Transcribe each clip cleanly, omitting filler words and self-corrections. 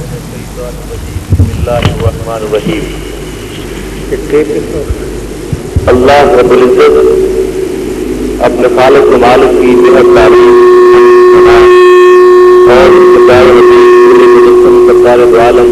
بسم اللہ الرحمن الرحیم۔ اللہ رب العزت اپنے خالق و مالک کی بہت تعریف اور سرکار عالم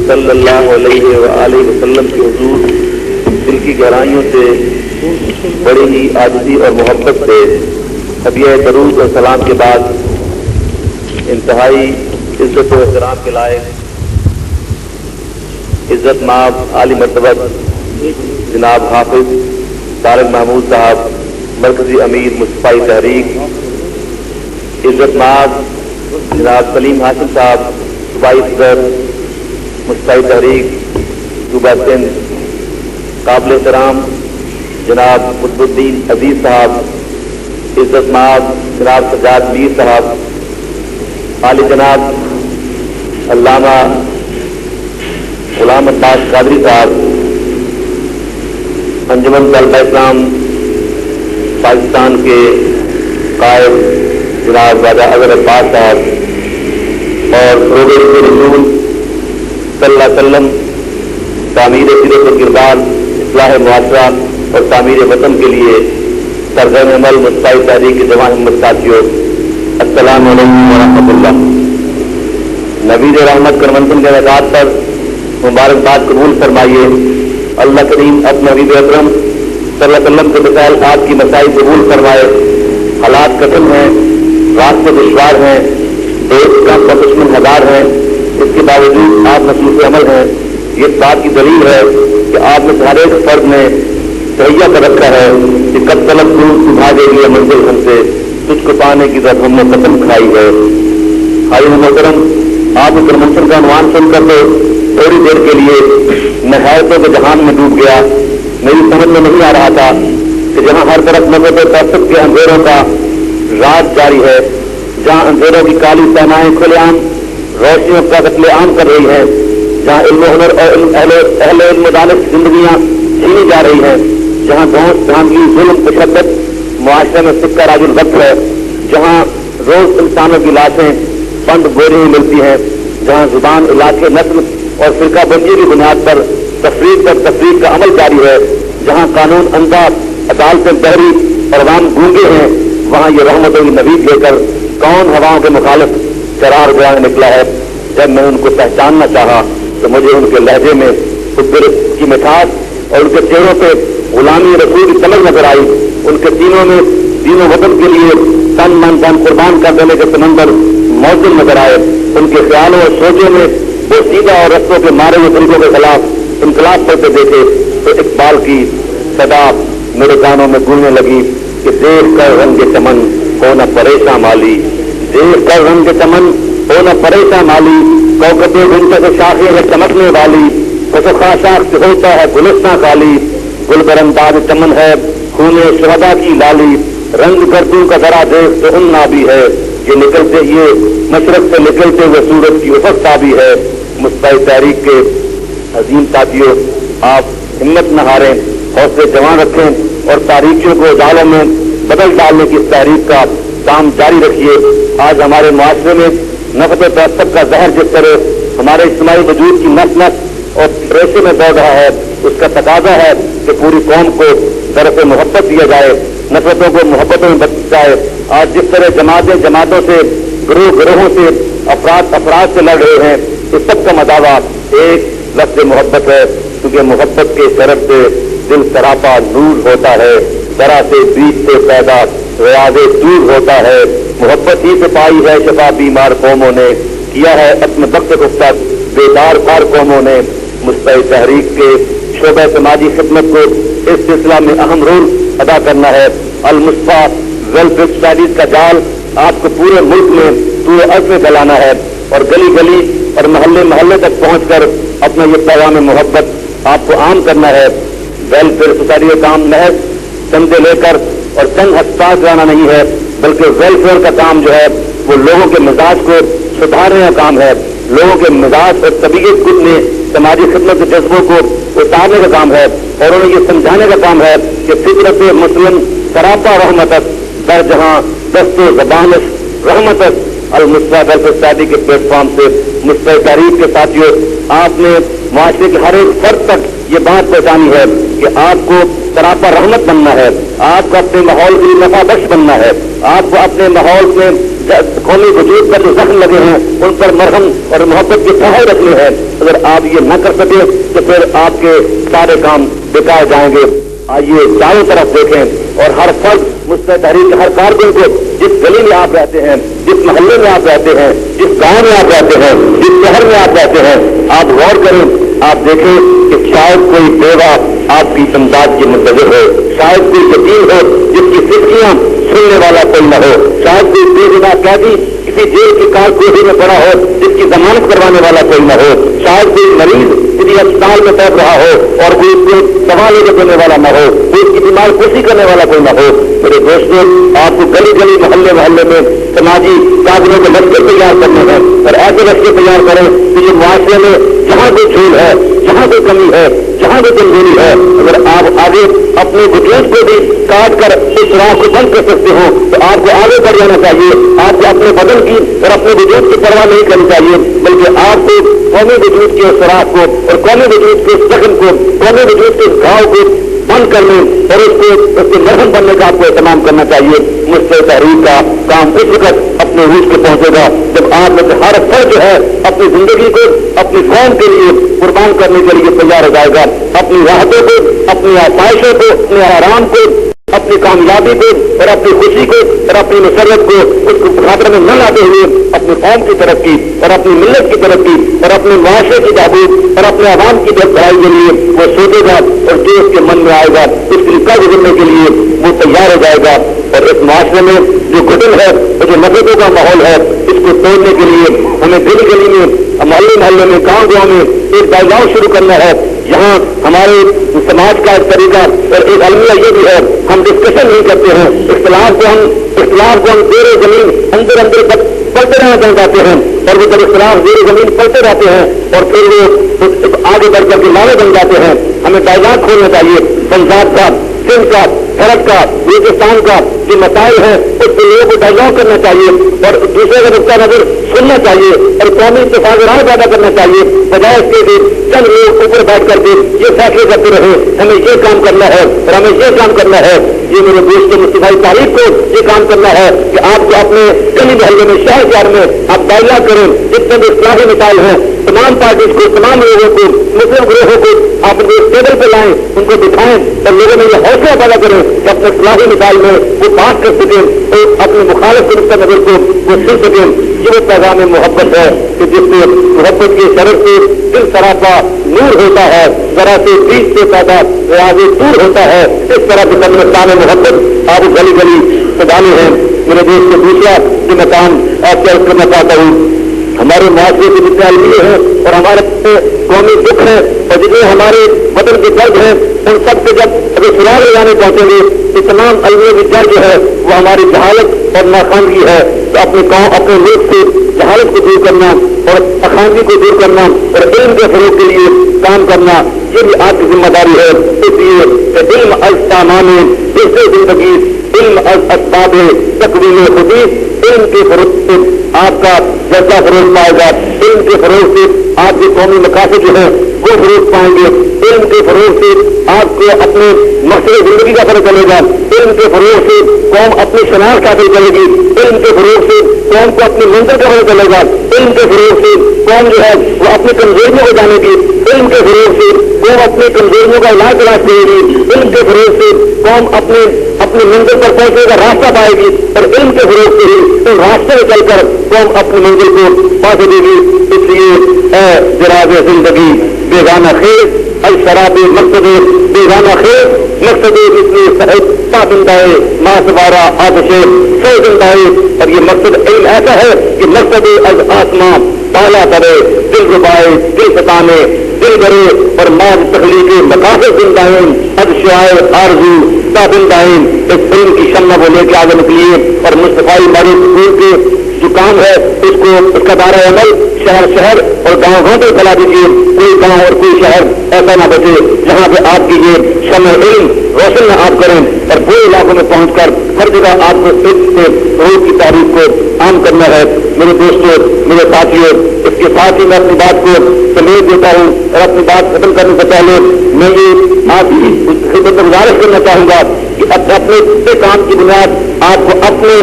صلی اللہ علیہ وآلہ وسلم کے حضور دل کی گہرائیوں سے بڑی ہی عاجزی اور محبت سے حدیہ درود اور سلام کے بعد انتہائی عزت و احترام کے لائق عزت مآب عالی مرتبہ جناب حافظ طارق محمود صاحب مرکزی امیر مصطفی تحریک، عزت مآب جناب سلیم ہاشم صاحب صوبائی صدر مصطفی تحریک صوبہ سندھ، قابل احترام جناب قطب الدین عزیز صاحب، عزت مآب جناب سجاد میر صاحب، عالی جناب علامہ غلام عباس قادری صاحب، انجمن طلبہ اسلام پاکستان کے قائد جناب راجہ اظہر عباس صاحب، اور رسول صلی اللہ علیہ وسلم تعمیر سیرت و کردار، اصلاح معاشرہ اور تعمیر وطن کے لیے سرگرم عمل مصطفی تحریک کے جوان احمد ساتھیوں، السلام علیکم ورحمۃ اللہ۔ نبی رحمت کرمنتن کے انعقاد پر مبارکباد قبول فرمائیے۔ اللہ کریم اپنے نبی اکرم صلی اللہ علیہ وسلم کے بسائل آپ کی مسائل قبول فرمائے۔ حالات کٹھن ہیں، راستے دشوار ہیں، دوست کم اور دشمن ہزار ہیں، اس کے باوجود آپ مصروف عمل ہیں۔ یہ بات کی دلیل ہے کہ آپ نے ہر ایک فرد نے تہیا کر رکھا ہے کہ کب طلب دور بھاگے گی منزل ہم سے، تجھ کو پانے کی طرف ہم نے قسم کھائی ہے۔ بھائی محترم، آپ کے کرمنشن کا عنوان سن کر تو تھوڑی دیر کے لیے میں حیرتوں کے جہان میں ڈوب گیا۔ میری سمجھ میں نہیں آ رہا تھا کہ جہاں ہر طرف مذہب و تعصب کے اندھیروں کا راج جاری ہے، جہاں اندھیروں کی کالی سینائیں کھلے عام روشنیوں کا قتل عام کر رہی ہیں، جہاں علم و ہنر اور اہل علم و دانش زندگیاں چھینی جا رہی ہیں، جہاں دھوس دھاندلی ظلم تشدد معاشرے میں سکہ راج الوقت ہے، جہاں روز انسانوں کی لاشیں بند گوری میں ملتی ہیں، جہاں زبان علاقے نسل اور فرقہ بندی کی بنیاد پر تفریق پر تفریق کا عمل جاری ہے، جہاں قانون انداز عدالتیں بحری اور عوام گونگے ہیں، وہاں یہ رحمت النبی لے کر کون ہواؤں کے مخالف قرار گویا نکلا ہے۔ جب میں ان کو پہچاننا چاہا تو مجھے ان کے لہجے میں قدرت کی مٹھاس اور ان کے چہروں پہ غلامی رسول کی سمجھ نظر آئی، ان کے سینوں میں دین و وطن کے لیے تن من دھن قربان کر دینے کے سمندر موزن نظر آئے، ان کے خیالوں اور سوچوں میں وہ سیدھا اور رستوں کے مارے ہوئے طریقوں کے خلاف انقلاب کرتے دیکھے تو اقبال کی صدا میرے کانوں میں گونجنے لگی کہ دیکھ کر رنگ چمن ہو نہ پریشاں مالی، دیکھ کر رنگ چمن ہو نہ پریشاں مالی، کوکبے گھنٹے سے شاخیں ہے چمکنے والی، کسو خاشاخ سے ہوتا ہے گلستاں خالی، گل برنداز چمن ہے خونے شہدا کی لالی، رنگ گردوں کا ذرا دیکھ تو ان نابی ہے، یہ نکلتے یہ مشرق سے نکلتے ہوئے سورج کی افق تابی ہے۔ مصطفی تحریک کے عظیم ساتھیوں، آپ ہمت نہ ہاریں، حوصلے جوان رکھیں اور تاریخیوں کو اجالوں میں بدل ڈالنے کی اس تحریک کا کام جاری رکھیے۔ آج ہمارے معاشرے میں نفرت و تعصب کا زہر جس طرح ہمارے اجتماعی وجود کی نس نس اور ریشے میں دوڑ رہا ہے، اس کا تقاضا ہے کہ پوری قوم کو درس محبت دیا جائے، نفرتوں کو محبتوں میں بدل جائے۔ آج جس طرح جماعتوں سے گروہوں سے افراد سے لڑ رہے ہیں، اس سب کا مداوع ایک لفظ محبت ہے، کیونکہ محبت کے شرف سے دل سراپا نور ہوتا ہے، ذرا سے بیج سے پیدا ریاض دور ہوتا ہے، محبت ہی سے پائی ہے شفا بیمار قوموں نے، کیا ہے اپنے وقت گفتگ بیدار پار قوموں نے۔ مصطفی تحریک کے شعبہ سماجی خدمت کو اس سلسلہ میں اہم رول ادا کرنا ہے۔ المصطفیٰ ویلفیئر سوسائٹیز کا جال آپ کو پورے ملک میں پورے عرصے میں پھیلانا ہے اور گلی گلی اور محلے محلے تک پہنچ کر اپنا یہ پیغام محبت آپ کو عام کرنا ہے۔ ویلفیئر سوسائٹی کا کام محض چندے لے کر اور چند ہسپتال کرانا نہیں ہے، بلکہ ویلفیئر کا کام جو ہے وہ لوگوں کے مزاج کو سدھارنے کا کام ہے، لوگوں کے مزاج اور طبیعت میں سماجی خدمت کے جذبوں کو اتارنے کا کام ہے اور انہیں یہ سمجھانے کا کام ہے کہ فطرت مسلم سراپا رحمتت در جہاں دست و زبانش رحمتت المصطفیٰ ویلفیئر سوسائٹی کے پلیٹ فارم سے مستقل تحریک کے ساتھیوں، آپ نے معاشرے کے ہر ایک فرد تک یہ بات پہچانی ہے کہ آپ کو سراپا رحمت بننا ہے، آپ کو اپنے ماحول کے لیے نفع بخش بننا ہے، آپ کو اپنے ماحول میں قومی وجود پر جو زخم لگے ہیں ان پر مرہم اور محبت کے پہاڑ رکھنے ہیں۔ اگر آپ یہ نہ کر سکے تو پھر آپ کے سارے کام بیکار جائیں گے۔ آئیے چاروں طرف دیکھیں اور ہر فرد مستقل تحریک کے ہر کارکن کو، جس گلی میں آپ رہتے ہیں، جس محلے میں آپ رہتے ہیں، جس گاؤں میں آپ رہتے ہیں، جس شہر میں آپ رہتے ہیں، آپ غور کریں، آپ دیکھیں کہ شاید کوئی بیوہ آپ کی امداد کی منتظر ہو، شاید کوئی یتیم ہو جس کی فکریاں سننے والا کوئی نہ ہو، شاید کوئی بے گناہ قیدی کسی جیل کی کارکوشی میں پڑا ہو جس کی ضمانت کروانے والا کوئی نہ ہو، شاید کوئی مریض کسی اسپتال میں بیٹھ رہا ہو اور کوئی اس کو دوا لے کے دینے والا نہ ہو، کوئی اس کی بیمار خوشی کرنے والا کوئی نہ ہو۔ میرے دوستوں، آپ کو گلی گلی محلے محلے میں سماجی کادروں کے لشکر تیار کرنے ہیں اور ایسے لشکر تیار کریں کہ یہ معاشرے میں جہاں کوئی جھول ہے، جہاں کوئی کمی ہے، جہاں کوئی کمزوری ہے، اگر آپ آگے اپنے وجود کو بھی کاٹ کر اس راہ کو بند کر سکتے ہو تو آپ کو آگے بڑھ جانا چاہیے۔ آپ کو اپنے بدن کی اور اپنے وجود کی پرواہ نہیں کرنی چاہیے، بلکہ آپ کو قومی وجود کے سراغ کو اور قومی وجود کے زخم کو، قومی وجود کے گھاؤ کو بند کرنے اور اس کے مرہم بننے کا آپ کو اہتمام کرنا چاہیے۔ مستقل تحریک کا کام اس وقت اپنے روز پہ پہنچے گا جب آپ میں سے ہر فرد جو ہے اپنی زندگی کو اپنی قوم کے لیے قربان کرنے کے لیے تیار ہو جائے گا، اپنی راحتوں کو، اپنی آسائشوں کو، اپنے آرام کو، اپنی کامیابی کو اور اپنی خوشی کو اور اپنی مسرت کو اس کو خاطر میں نہ لاتے ہوئے اپنی قوم کی ترقی اور اپنی ملت کی ترقی اور اپنے معاشرے کی بہبود اور اپنے عوام کی بھلائی کے لیے وہ سوچے گا اور جو اس کے من میں آئے گا اس کے نکاح گزرنے کے لیے وہ تیار ہو جائے گا۔ اور اس معاشرے میں جو گٹن ہے اور جو نفرتوں کا ماحول ہے اس کو توڑنے کے لیے ہمیں گلی گلی میں، محلے محلے میں، گاؤں گاؤں میں ایک ڈائلاگ شروع کرنا ہے۔ یہاں ہمارے سماج کا ایک طریقہ اور ایک المیہ یہ بھی ہے، ہم ڈسکشن نہیں کرتے ہیں، اختلاف کو ہم زیر زمین اندر پڑھتے رہنا چاہتے ہیں، اور وہ جب اختلاف زیر زمین پڑھتے رہتے ہیں اور پھر وہ آگے بڑھ کر کے نعرے بن جاتے ہیں۔ ہمیں ڈائلاگ کھولنا چاہیے، پنجاب کا، سندھ کا، بھارت کا، بلوچستان کا جو مسائل ہیں اس پہ لوگوں کو ڈائلاگ کرنا چاہیے اور دوسرے کا نقطہ نظر سننا چاہیے اور قومی اتفاق رائے پیدا کرنا چاہیے، بجائے اس کے لیے چند لوگ اوپر بیٹھ کر کے یہ فیصلے کرتے رہے ہمیں یہ کام کرنا ہے اور ہمیں یہ کام کرنا ہے۔ یہ میرے دوست مصطفیٰ تاریخ کو یہ کام کرنا ہے کہ آپ کو اپنے گلی محلے میں، شہر شہر میں آپ ڈائلاگ کریں، جتنے بھی اصلاحی مثال ہیں تمام پارٹیز کو، تمام لوگوں کو، مسلم گروہوں کو آپ ان کو ٹیبل پہ لائیں، ان کو دکھائیں اور لوگوں میں یہ حوصلہ پیدا کریں کہ اپنے اصلاحی مثال میں وہ بات کر سکیں اور اپنے مخالف کے نقطہ نظر کو وہ سن سکیں۔ یہ وہ پیغام محبت ہے کہ جس سے محبت کی شرط سے دل سراپا نور ہوتا ہے، ذرا سے بیچ سے پیدا ریاض دور ہوتا ہے۔ اس طرح سے قبرستان محبت آپ گلی گلی سجانے ہیں۔ میرے دیش کے دوسرا جو مقام آپ سے کرنا چاہتا ہوں، ہمارے معاشرے کے جتنے المیہ ہیں اور ہمارے قومی دکھ ہیں اور جتنے ہمارے وطن کے درد ہیں ان سب سے جب اگر سراغ لگانے پہنچیں گے تو تمام المیہ کی جڑ جو ہے وہ ہماری جہالت اور ناخواندگی ہے۔ تو اپنے قوم، اپنے ملک سے جہالت کو دور کرنا اور اخواندگی کو دور کرنا اور علم کے فروغ کے لیے کام کرنا یہ بھی آپ کی ذمہ داری ہے۔ اس لیے کہ علم از سامان دوسرے زندگی، علم از اسباب تکوین خودی، علم کے فروغ سے آپ کا جذبہ فروغ پائے گا، علم کے فروغ سے آپ کے قومی مقاصد جو ہیں وہ فروغ پائیں گے، علم کے فروغ سے آپ کو اپنے مقصد زندگی کا پتہ چلے گا، علم کے فروغ سے قوم اپنی شناخت حاصل کرے گی، علم کے فروغ سے قوم کو اپنی منزل کا پتہ چلے گا، علم کے فروغ سے قوم جو ہے وہ اپنی کمزوریوں کو جانے گی، علم کے فروغ سے قوم اپنی کمزوریوں کا علاج تلاش کرے گی، علم کے فروغ سے قوم اپنی منزل پر پہنچنے کا راستہ پائے گی اور علم کے فروغ سے ہی ان راستے میں چل کر قوم اپنی منزل کو پا سکے گی۔ اس لیے اے جراز زندگی بیگانہ خیز الشراب مقصد بیگانہ خیز مقصد اتنی صحت پابندائے ماسوارا آتش سو زندائے۔ اور یہ مقصد علم ایسا ہے کہ مقصد از آسمان بالا کرے، دل ربائے، دل ستانے، دل برے اور ماض تخلیقی مقاصد زندائیں اد شعائر آرزو دابن دائن اس فلم کی شمع کو لے کے آگے نکلیے اور مصطفی باری اسکول کے جو کام ہے اس کو اس کا دائرہ عمل شہر شہر اور گاؤں گاؤں تک پھیلا دیجیے. کوئی گاؤں اور کوئی شہر ایسا نہ بچے جہاں پہ آپ کی یہ شمع علم روشن نہ آپ کریں اور پورے علاقوں میں پہنچ کر ہر جگہ آپ کو اس سے روز کی تاریخ کو عام کرنا ہے. میرے دوستوں میرے ساتھیوں اس کے ساتھ ہی میں اپنی بات کو سمیٹ دیتا ہوں اور اپنی بات ختم کرنے سے پہلے میں یہ آپ کی خدمت میں گزارش کرنا چاہوں گا کہ اپنے کام کی بنیاد آپ کو اپنے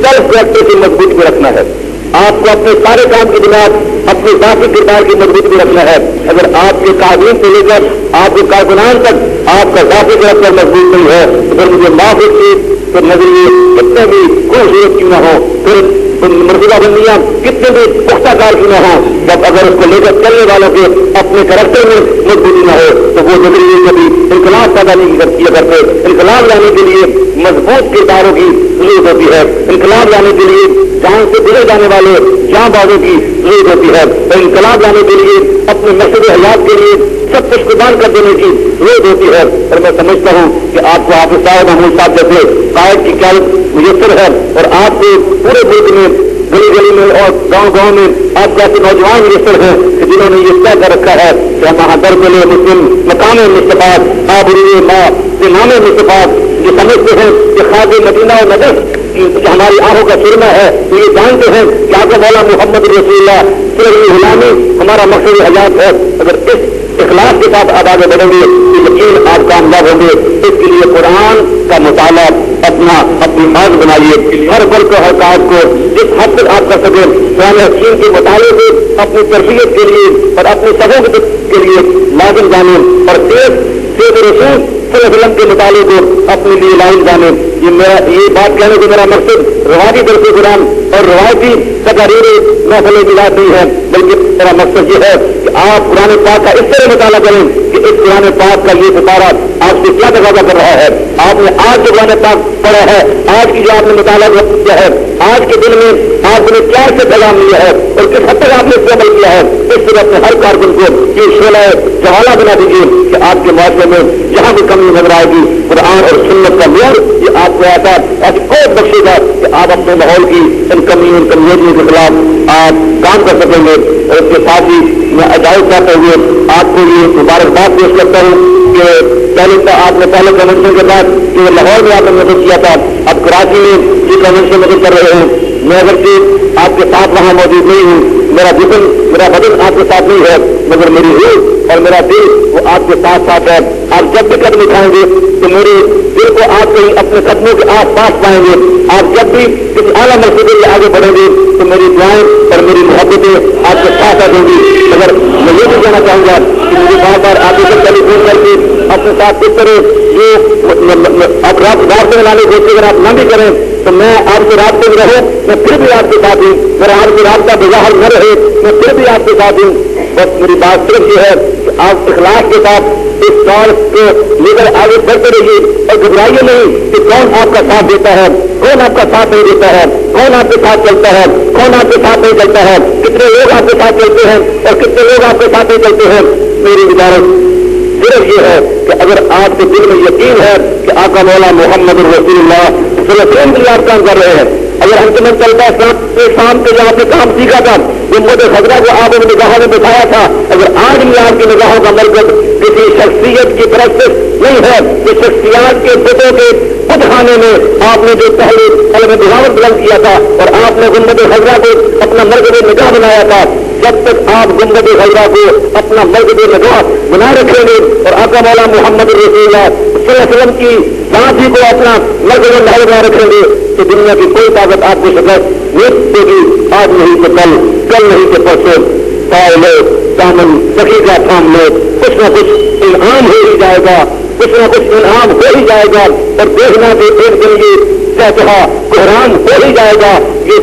سیلف کریکٹر کی مضبوطی پہ رکھنا ہے. آپ کو اپنے سارے کام کی بنیاد اپنے ذاتی کردار کی مضبوطی پہ رکھنا ہے. اگر آپ کے قائدین سے لے کر آپ کے کارکنان تک آپ کا ذاتی کریکٹر مضبوط نہیں ہے تو پھر مجھے معاف رکھیے تو نظریے کتنے بھی خوبصورت کیوں نہ ہو پھر مرتبہ بندیاں کتنے بھی پختہ کار کی نہ ہو جب اگر اس کو لے کر چلنے والوں کے اپنے کریکٹر میں مضبوطی نہ ہو تو وہ نظریے کبھی انقلاب پیدا نہیں کیا کرتے. انقلاب لانے کے لیے مضبوط کرداروں کی ضرورت ہوتی ہے. انقلاب لانے کے لیے جان سے گزر جانے والے جاں بازوں کی ضرورت ہوتی ہے. اور انقلاب لانے کے لیے اپنے مقصد حیات کے لیے سب کچھ قربان کر دینے کی ضرورت ہوتی ہے. اور میں سمجھتا ہوں کہ آپ کو حافظ صاحب محمود صاحب جیسے قائد کی قیادت میسر ہے اور آپ کو پورے ملک میں گلی گلی میں اور گاؤں گاؤں میں آپ جیسے نوجوان میسر ہیں کہ جنہوں نے یہ طے کر رکھا ہے کہ ہم وہاں در کے لیے مسلم مقام مصطفیٰ آبروئے ماں کے نام مصطفیٰ یہ سمجھتے ہیں کہ خواجہ مدینہ اور نجف جو ہماری آنکھوں کا سرما ہے تو یہ جانتے ہیں کہ آپ کا مولا محمد رسول اللہ صلی اللہ علیہ وسلم ہمارا مقصد حیات ہے. اگر اس اخلاص کے ساتھ آپ آگے بڑھیں گے تو یقین آپ کامیاب ہوں گے. اس کے لیے قرآن کا مطالعہ اپنی ماض بنائیے. ہر بل کو ہر کاج کو جس حد تک آپ کر سکیں قرآن حکیم کے مطالعے کو اپنی تربیت کے لیے اور اپنی سبق کے لیے لازم جانیں اور سید رسول صلی اللہ علیہ وسلم کے مطالعے کو اپنے لیے لائن جانیں. یہ بات کہنے سے میرا مقصد روایتی درس قرآن اور روایتی تقاریر محفل ملاد نہیں ہے بلکہ میرا مقصد یہ ہے کہ آپ قرآن پاک کا اس طرح مطالعہ کریں کہ اس قرآن پاک کا یہ ستارہ آپ سے کیا تقاضا کر رہا ہے. آپ نے آج جو قرآن پاک پڑھا ہے آج کی جو آپ نے مطالعہ کیا ہے آج کے دن میں آپ نے کیا سے پیغام لیا ہے اور کس حد تک آپ نے اس کو عمل کیا ہے. اس طرح اپنے ہر کارکن کو یہ شعلہ جوالہ بنا دیجیے کہ آپ کے معاشرے میں جہاں بھی کمی نظر آئے گی قرآن اور سنت کا معیار یہ آپ کو ایسی کوئی بخشے گا کہ آپ اپنے ماحول کی ان کمیونٹیوں کے خلاف آپ کام کر سکیں گے. اور اس کے ساتھ ہی میں اجازت چاہتے ہوئے آپ کو یہ مبارکباد پیش کرتا ہوں کہ آپ نے پہلے کنونشن کے بعد کہ لاہور میں آپ نے مدد کیا تھا اب کراچی میں یہ کنونشن مدد کر رہے ہیں. میں اگرچہ آپ کے ساتھ وہاں موجود نہیں ہوں میرا بدن آپ کے ساتھ نہیں ہے مگر میری روح اور میرا دل وہ آپ کے ساتھ ساتھ ہے. آپ جب بھی قدم اٹھائیں گے تو میرے دل کو آپ کہیں اپنے قدموں کے آس پاس پائیں گے. آپ جب بھی کسی اعلیٰ مرحلے کے آگے بڑھیں گے تو میری دعائیں اور میری محبتیں آپ کے ساتھ آ دیں گی. مگر میں یہ بھی کہنا چاہوں گا کہ مجھے بار بار آپ سے ٹیلی فون کر کے اپنے ساتھ اس طرح جو آپ رابطے میں لانے کی کوشش اگر آپ نہ بھی کریں تو میں آپ کے رابطے میں رہوں میں پھر بھی آپ کے ساتھ ہوں. اگر آپ کے رابطہ بظاہر نہ رہے میں پھر بھی آپ کے ساتھ ہوں. بس میری بات صرف یہ ہے کہ آپ اخلاص کے ساتھ اس دور کو لے کر آگے بڑھتے رہیے اور گھبرائیے نہیں کہ کون آپ کا ساتھ دیتا ہے کون آپ کا ساتھ نہیں دیتا ہے کون آپ کے ساتھ چلتا ہے کون آپ کے ساتھ نہیں چلتا ہے کتنے لوگ آپ کے ساتھ چلتے ہیں اور کتنے لوگ آپ کے ساتھ نہیں چلتے ہیں. میری گزارش صرف یہ ہے کہ اگر آپ کے دل میں یقین ہے کہ آقا مولا محمد رسول اللہ صلی اللہ علیہ وسلم کے لیے آپ کام کر رہے ہیں اگر ہم تمہیں چلتا ہے شام کے جو آپ نے کام سیکھا تھا امت خضرا کو آپ نے نگاہوں میں بٹھایا تھا اگر آج بھی آپ کی نگاہوں کا مرکز کسی شخصیت کی طرف سے نہیں ہے کہ شخصیات کے بتوں کے خود خانے میں آپ نے جو پہلے علم بغاوت بلند کیا تھا اور آپ نے امت خضرا کو اپنا مرکز نگاہ بنایا تھا جب تک آپ گنبد خضرا کو اپنا مرکز نگاہ بنا رکھیں گے اور آقا مولا محمد رسول اللہ صلی اللہ علیہ وسلم کی ذات ہی کو اپنا مرکز نگاہ بنا رکھیں گے تو دنیا کی کوئی طاقت آپ کو شکست نہیں دے گی. آج نہیں تو کل نہیں تو پرسوں پائے لو دامن سخی کا تھام لو کچھ نہ کچھ انعام ہو ہی جائے گا کچھ نہ کچھ انعام ہو ہی جائے گا اور دیکھنا کہ ایک دن یہ کہا قرآن ہو ہی جائے گا. یہ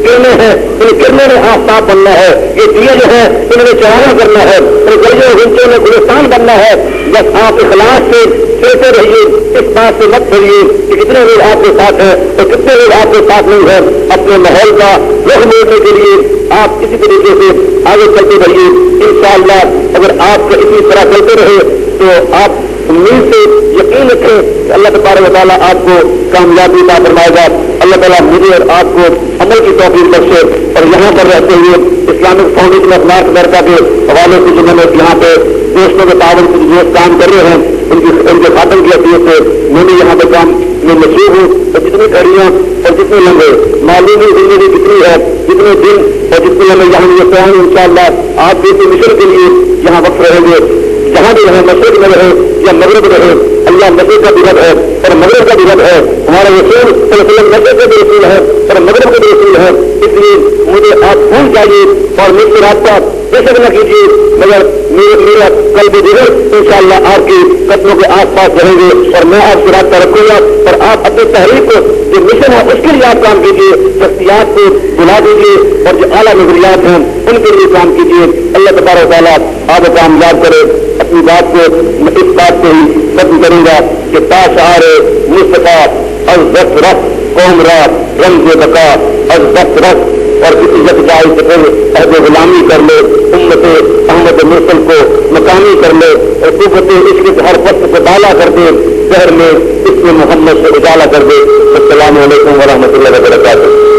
کرنے ہیں ان کرنے میں آفتاب بننا ہے یہ دیے جو ہے ان میں چڑھانا کرنا ہے اور گلیوں گھنٹوں میں گلستان بننا ہے. بس آپ اخلاص سے چلتے رہیے اس بات سے مت چھوڑیے کہ کتنے لوگ آپ کے ساتھ ہیں اور کتنے لوگ آپ کے ساتھ نہیں ہیں. اپنے ماحول کا رخ موڑنے کے لیے آپ کسی طریقے سے آگے چلتے رہیے. انشاءاللہ اگر آپ اسی طرح چلتے رہے تو آپ امید سے یقین رکھیں کہ اللہ تبارک و تعالیٰ آپ کو کامیابی عطا فرمائے گا. اللہ تعالیٰ مجھے اور آپ کو عمل کی توفیق بخشے. اور یہاں پر رہتے ہوئے اسلامک فاؤنڈیشن آف نارتھ امریکہ کے حوالے سے جنہوں نے یہاں پہ دوستوں کے تعاون سے جو کام کر رہے ہیں ان کے خاتم کی حیثیت سے میں بھی یہاں پہ کام میں مصروف ہوں. اور جتنی گھڑیاں اور جتنے لمبے معلومی زندگی کتنی ہے, جتنے دن اور جتنے لمبے یہاں یہ قیام انشاءاللہ آپ کے مشن کے لیے یہاں وقت رہیں گے. جہاں بھی رہیں, مشرق میں رہے یا مغرب رہے, اللہ مشرق کا بھی رب ہے اور مغرب کا بھی رب ہے. ہمارا رسول صلی اللہ علیہ وسلم مشرق کا بھی رسول ہے اور مغرب کا بھی رسول ہے. اس لیے مجھے آپ بھول جائیے اور مجھ سے رابطہ بے شک نہ کیجیے, مگر میرا قلب دل انشاءاللہ آپ کے قدموں کے آس پاس رہیں گے اور میں آپ سے رابطہ رکھوں گا. اور آپ اپنی تحریک کو جو مشن ہے اس کے لیے آپ کام کیجیے, شخصیات کو بلا دیجیے اور جو اعلیٰ نظریات ہیں ان کے لیے کام کیجیے. اللہ تبارک و تعالیٰ آپ کو کامیاب کرے. اپنی بات کو اس بات سے ہی ختم کروں گا کہ تاشعار مصطفیٰ از وقت رخ قوم را رمز بقا از وقت رخ, اور کسی یکجائی سے پھر عہد غلامی کر لے, امت احمد مرسل کو مقامی کر لے اور قوت عشق کے ہر وقت کو ڈالا کر دے, شہر میں اس میں محمد سے اجالا کر دے. السلام علیکم ورحمۃ اللہ وبرکاتہ.